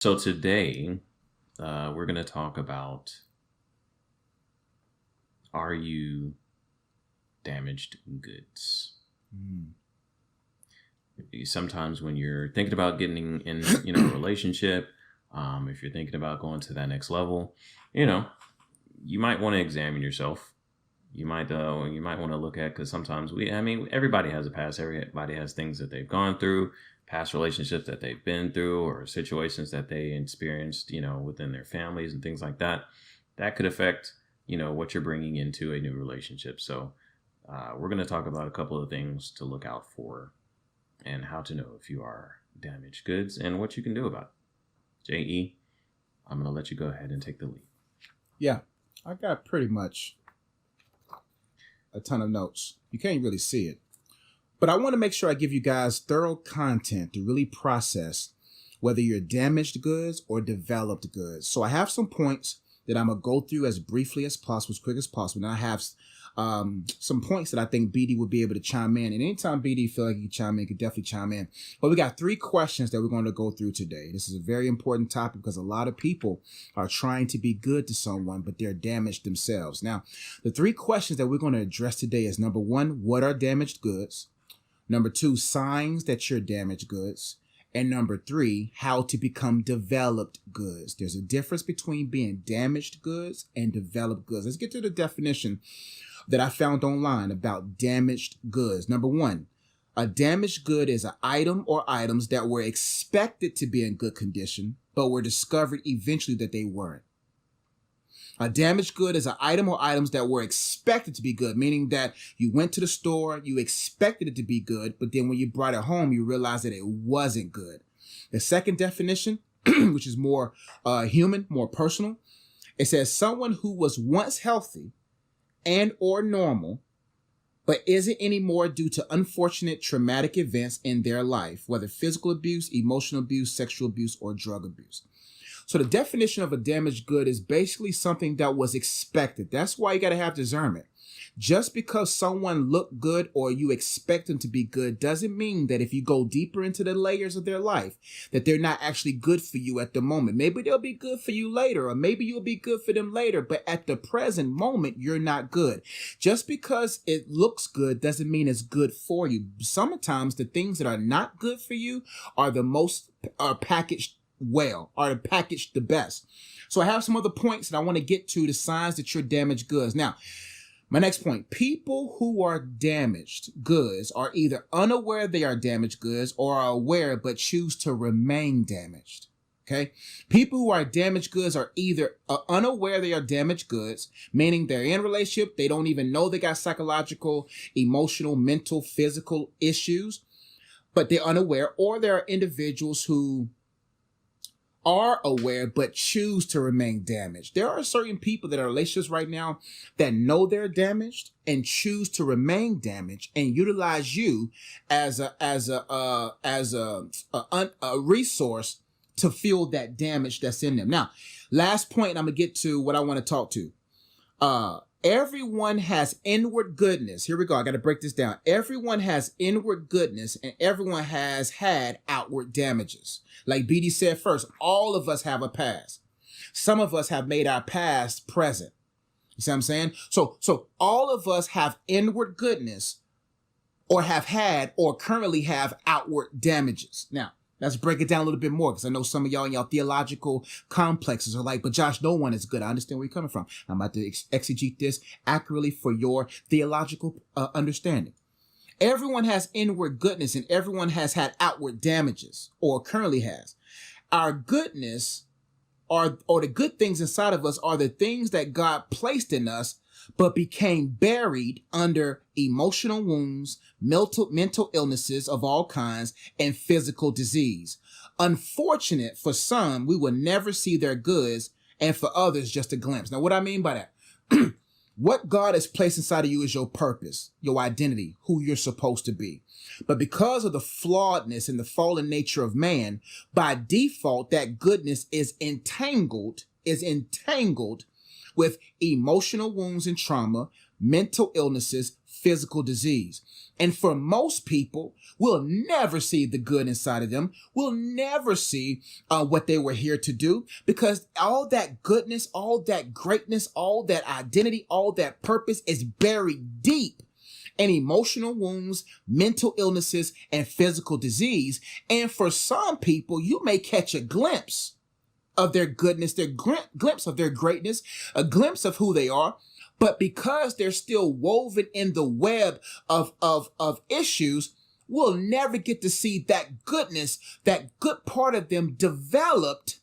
So today, we're going to talk about, are you damaged goods? Mm. Sometimes when you're thinking about getting in, a relationship, if you're thinking about going to that next level, you know, you might want to examine yourself. You might want to look at, because sometimes everybody has a past. Everybody has things that they've gone through, past relationships that they've been through, or situations that they experienced, within their families and things like that. That could affect, what you're bringing into a new relationship. So we're going to talk about a couple of things to look out for and how to know if you are damaged goods and what you can do about it. JE, I'm going to let you go ahead and take the lead. Yeah, I got pretty much a ton of notes. You can't really see it. But I want to make sure I give you guys thorough content to really process whether you're damaged goods or developed goods. So I have some points that I'm going to go through as briefly as possible, as quick as possible. And I have some points that I think BD would be able to chime in. And anytime BD feel like you can chime in, you can definitely chime in. But we got 3 questions that we're going to go through today. This is a very important topic because a lot of people are trying to be good to someone, but they're damaged themselves. Now, the 3 questions that we're going to address today is, number 1, what are damaged goods? Number 2, signs that you're damaged goods. And number 3, how to become developed goods. There's a difference between being damaged goods and developed goods. Let's get to the definition that I found online about damaged goods. Number 1, a damaged good is an item or items that were expected to be in good condition, but were discovered eventually that they weren't. A damaged good is an item or items that were expected to be good, meaning that you went to the store, you expected it to be good, but then when you brought it home, you realized that it wasn't good. The second definition, which is more human, more personal, it says someone who was once healthy and or normal, but isn't anymore due to unfortunate traumatic events in their life, whether physical abuse, emotional abuse, sexual abuse, or drug abuse. So the definition of a damaged good is basically something that was expected. That's why you got to have discernment. Just because someone looked good or you expect them to be good doesn't mean that if you go deeper into the layers of their life, that they're not actually good for you at the moment. Maybe they'll be good for you later, or maybe you'll be good for them later. But at the present moment, you're not good. Just because it looks good doesn't mean it's good for you. Sometimes the things that are not good for you are the most packaged well, are packaged the best. So I have some other points that I want to get to, the signs that you're damaged goods. Now, my next point, people who are damaged goods are either unaware they are damaged goods or are aware but choose to remain damaged. Okay. People who are damaged goods are either unaware they are damaged goods, meaning they're in a relationship, they don't even know they got psychological, emotional, mental, physical issues, but they're unaware, or there are individuals who are aware but choose to remain damaged. There are certain people that are in relationships right now that know they're damaged and choose to remain damaged and utilize you as a resource to feel that damage that's in them. Now, last point, I'm gonna get to what I want to talk to. Everyone has inward goodness. Here we go. I got to break this down. Everyone has inward goodness and everyone has had outward damages. Like BD said first, all of us have a past. Some of us have made our past present. You see what I'm saying? So all of us have inward goodness or have had or currently have outward damages. Now, let's break it down a little bit more, because I know some of y'all in y'all theological complexes are like, but Josh, no one is good. I understand where you're coming from. I'm about to exegete this accurately for your theological understanding. Everyone has inward goodness and everyone has had outward damages or currently has. Our goodness or the good things inside of us are the things that God placed in us but became buried under emotional wounds, mental illnesses of all kinds, and physical disease. Unfortunate for some, we will never see their goods, and for others, just a glimpse. Now, what I mean by that, what God has placed inside of you is your purpose, your identity, who you're supposed to be. But because of the flawedness and the fallen nature of man, by default, that goodness is entangled with emotional wounds and trauma, mental illnesses, physical disease. And for most people, we'll never see the good inside of them. We'll never see what they were here to do, because all that goodness, all that greatness, all that identity, all that purpose is buried deep in emotional wounds, mental illnesses, and physical disease. And for some people, you may catch a glimpse of their goodness, their glimpse of their greatness, a glimpse of who they are. But because they're still woven in the web of issues, we'll never get to see that goodness, that good part of them developed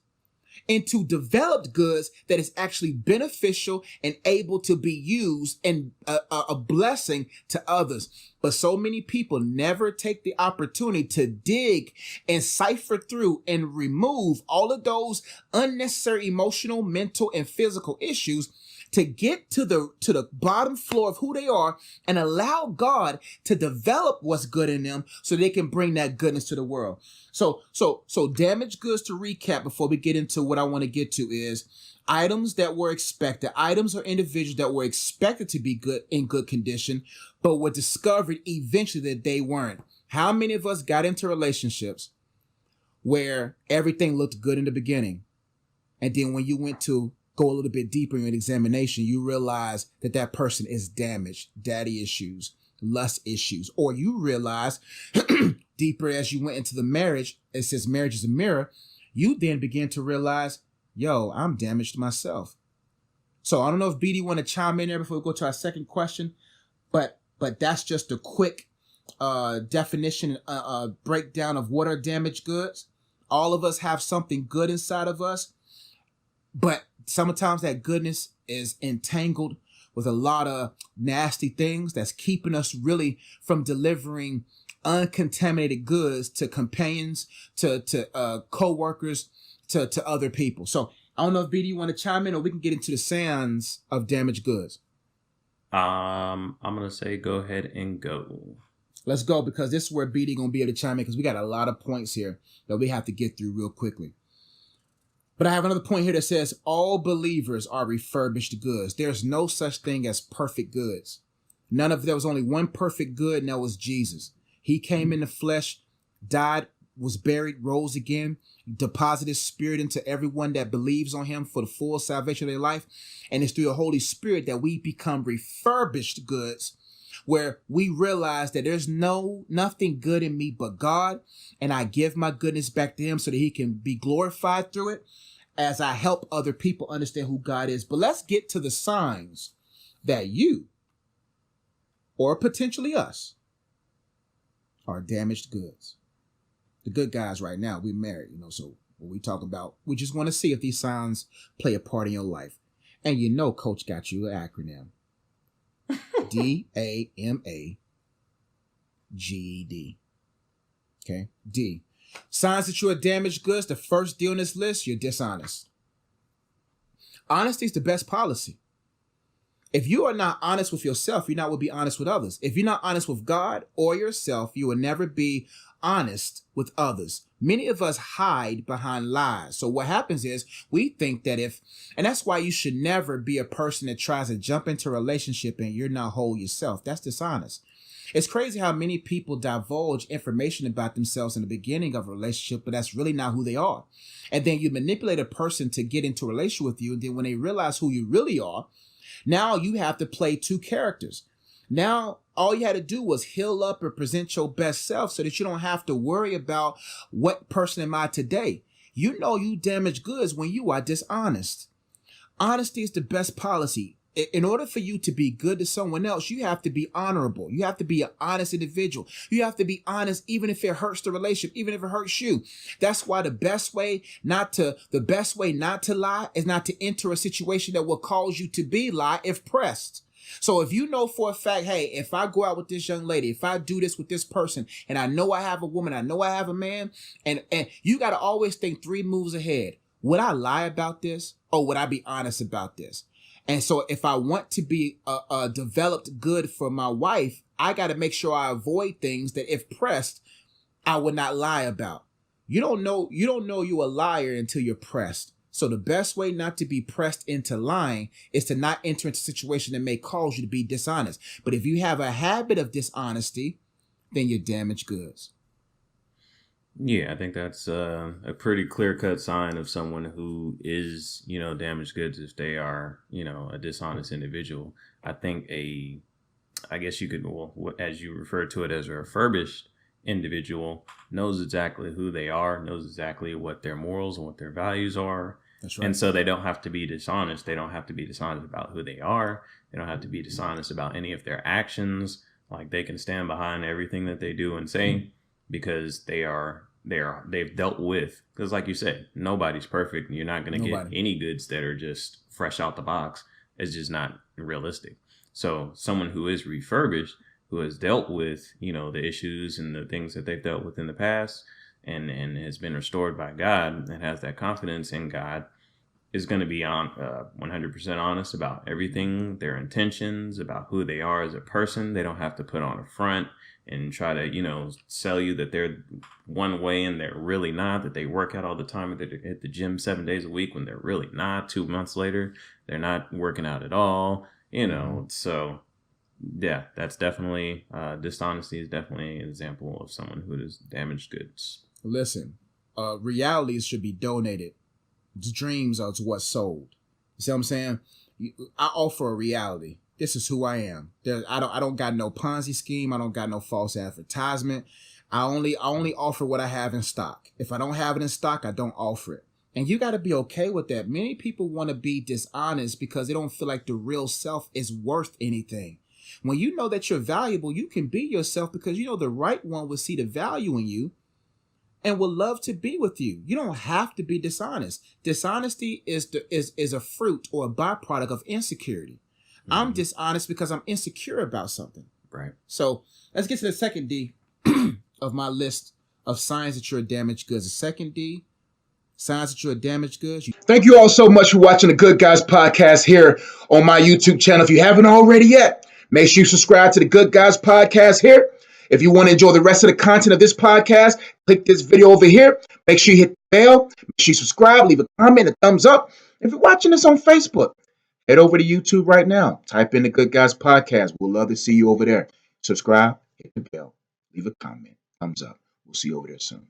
into developed goods that is actually beneficial and able to be used and a blessing to others. But so many people never take the opportunity to dig and cipher through and remove all of those unnecessary emotional, mental, and physical issues to get to the bottom floor of who they are and allow God to develop what's good in them so they can bring that goodness to the world. So damaged goods, to recap before we get into what I want to get to, is items that were expected, items or individuals that were expected to be good, in good condition, but were discovered eventually that they weren't. How many of us got into relationships where everything looked good in the beginning, and then when you went to go a little bit deeper in an examination, you realize that that person is damaged, daddy issues, lust issues, or you realize deeper as you went into the marriage, it says marriage is a mirror, you then begin to realize, yo, I'm damaged myself. So I don't know if BD want to chime in there before we go to our second question, but that's just a quick definition, breakdown of what are damaged goods. All of us have something good inside of us, but sometimes that goodness is entangled with a lot of nasty things that's keeping us really from delivering uncontaminated goods to companions, to co-workers, to other people. So I don't know if BD, you want to chime in, or we can get into the signs of damaged goods. I'm gonna say go ahead and go. Let's go, because this is where BD gonna be able to chime in, because we got a lot of points here that we have to get through real quickly. But I have another point here that says all believers are refurbished goods. There's no such thing as perfect goods. There was only one perfect good, and that was Jesus. He came in the flesh, died, was buried, rose again, deposited spirit into everyone that believes on him for the full salvation of their life. And it's through the Holy Spirit that we become refurbished goods, where we realize that there's nothing good in me but God, and I give my goodness back to him so that he can be glorified through it as I help other people understand who God is. But let's get to the signs that you, or potentially us, are damaged goods. The good guys right now, we married, so when we talk about, we just want to see if these signs play a part in your life. And Coach got you an acronym. DAMAGED. Okay, D. Signs that you are damaged goods. The first D on this list, you're dishonest. Honesty is the best policy. If you are not honest with yourself, you're not will be honest with others. If you're not honest with God or yourself, you will never be honest with others. Many of us hide behind lies. So what happens is we think that and that's why you should never be a person that tries to jump into a relationship and you're not whole yourself. That's dishonest. It's crazy how many people divulge information about themselves in the beginning of a relationship, but that's really not who they are. And then you manipulate a person to get into a relationship with you. And then when they realize who you really are, now you have to play two characters. Now, all you had to do was heal up and present your best self so that you don't have to worry about what person am I today. You know you damage goods when you are dishonest. Honesty is the best policy. In order for you to be good to someone else, you have to be honorable. You have to be an honest individual. You have to be honest even if it hurts the relationship, even if it hurts you. That's why the best way not to lie is not to enter a situation that will cause you to lie if pressed. So if you know for a fact, hey, if I go out with this young lady, if I do this with this person, and I know I have a woman, I know I have a man, and you got to always think 3 moves ahead. Would I lie about this, or would I be honest about this? And so if I want to be a developed good for my wife, I got to make sure I avoid things that if pressed, I would not lie about. You don't know you're a liar until you're pressed. So the best way not to be pressed into lying is to not enter into a situation that may cause you to be dishonest. But if you have a habit of dishonesty, then you're damaged goods. Yeah, I think that's a pretty clear-cut sign of someone who is, damaged goods if they are, a dishonest individual. I think I guess you could, well, as you refer to it, as a refurbished individual knows exactly who they are, knows exactly what their morals and what their values are. That's right. And so they don't have to be dishonest. They don't have to be dishonest about who they are. They don't have to be dishonest about any of their actions. Like, they can stand behind everything that they do and say because they've dealt with, because like you said, nobody's perfect. You're not going to get any goods that are just fresh out the box. It's just not realistic. So someone who is refurbished, who has dealt with, the issues and the things that they've dealt with in the past and has been restored by God and has that confidence in God, is going to be 100% honest about everything, their intentions, about who they are as a person. They don't have to put on a front and try to, sell you that they're one way and they're really not, that they work out all the time, that they're at the gym 7 days a week when they're really not. 2 months later, they're not working out at all, So, yeah, that's definitely, dishonesty is definitely an example of someone who is damaged goods. Listen, realities should be donated. The dreams are what's sold. You see what I'm saying? I offer a reality. This is who I am. I don't got no Ponzi scheme. I don't got no false advertisement. I only offer what I have in stock. If I don't have it in stock, I don't offer it. And you got to be okay with that. Many people want to be dishonest because they don't feel like the real self is worth anything. When you know that you're valuable, you can be yourself because the right one will see the value in you and will love to be with you. You don't have to be dishonest. Dishonesty is a fruit or a byproduct of insecurity. Mm-hmm. I'm dishonest because I'm insecure about something. Right. So let's get to the second D of my list of signs that you're damaged goods. The second D, signs that you're damaged goods. Thank you all so much for watching the Good Guys Podcast here on my YouTube channel. If you haven't already yet, make sure you subscribe to the Good Guys Podcast here. If you want to enjoy the rest of the content of this podcast, click this video over here. Make sure you hit the bell. Make sure you subscribe, leave a comment, a thumbs up. If you're watching this on Facebook, head over to YouTube right now. Type in the Good Guys Podcast. We'll love to see you over there. Subscribe, hit the bell, leave a comment, thumbs up. We'll see you over there soon.